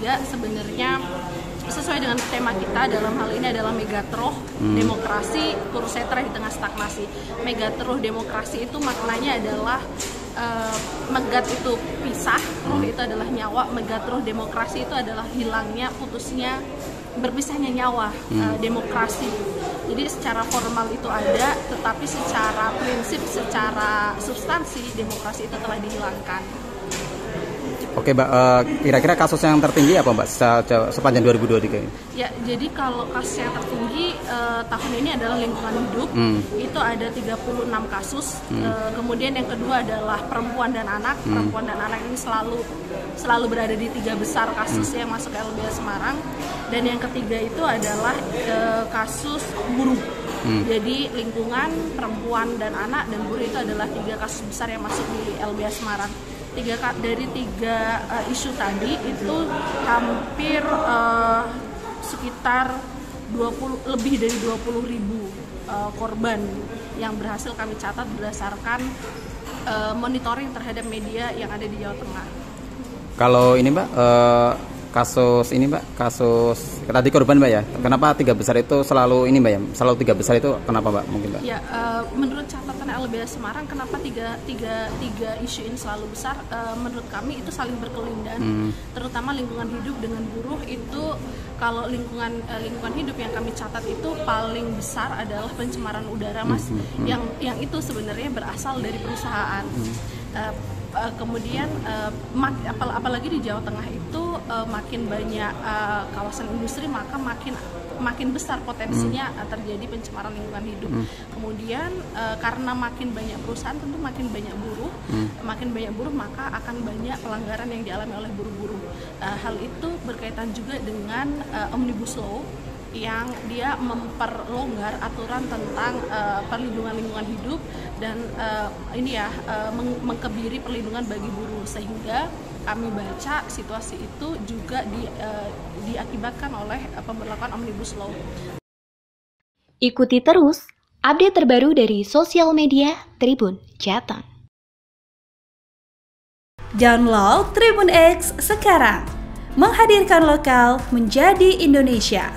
ketiga sebenarnya sesuai dengan tema kita dalam hal ini adalah megatroh demokrasi, kurusetra di tengah stagnasi. Megatroh demokrasi itu maknanya adalah megat itu pisah, roh itu adalah nyawa, megatroh demokrasi itu adalah hilangnya, putusnya, berpisahnya nyawa demokrasi. Jadi secara formal itu ada, tetapi secara prinsip, secara substansi demokrasi itu telah dihilangkan. Oke Mbak, kira-kira kasus yang tertinggi apa Mbak sepanjang 2023 ini? Ya, jadi kalau kasus yang tertinggi tahun ini adalah lingkungan hidup, itu ada 36 kasus. Kemudian yang kedua adalah perempuan dan anak. Perempuan dan anak ini selalu berada di 3 besar kasus yang masuk ke LBH Semarang. Dan yang ketiga itu adalah kasus buruh. Jadi lingkungan, perempuan dan anak dan buruh itu adalah 3 kasus besar yang masuk di LBH Semarang. Dari tiga isu tadi itu hampir sekitar lebih dari 20.000 korban yang berhasil kami catat berdasarkan monitoring terhadap media yang ada di Jawa Tengah. Kalau ini Mbak, kasus tadi korban Mbak ya, kenapa 3 besar itu selalu ini Mbak ya, selalu 3 besar itu kenapa Mbak mungkin Mbak? Ya, menurut catatan LBH Semarang kenapa tiga isu ini selalu besar, menurut kami itu saling berkelindan, terutama lingkungan hidup dengan buruh itu. Kalau lingkungan hidup yang kami catat itu paling besar adalah pencemaran udara Mas, yang itu sebenarnya berasal dari perusahaan. Kemudian apalagi di Jawa Tengah itu makin banyak kawasan industri, maka makin besar potensinya terjadi pencemaran lingkungan hidup. Kemudian karena makin banyak perusahaan tentu makin banyak buruh, maka akan banyak pelanggaran yang dialami oleh buruh-buruh. Hal itu berkaitan juga dengan Omnibus Law yang dia memperlonggar aturan tentang perlindungan lingkungan hidup dan mengkebiri perlindungan bagi buruh, sehingga kami baca situasi itu juga diakibatkan oleh pemberlakuan Omnibus Law. Ikuti terus update terbaru dari sosial media Tribun Jateng. Download Tribun X sekarang, menghadirkan lokal menjadi Indonesia.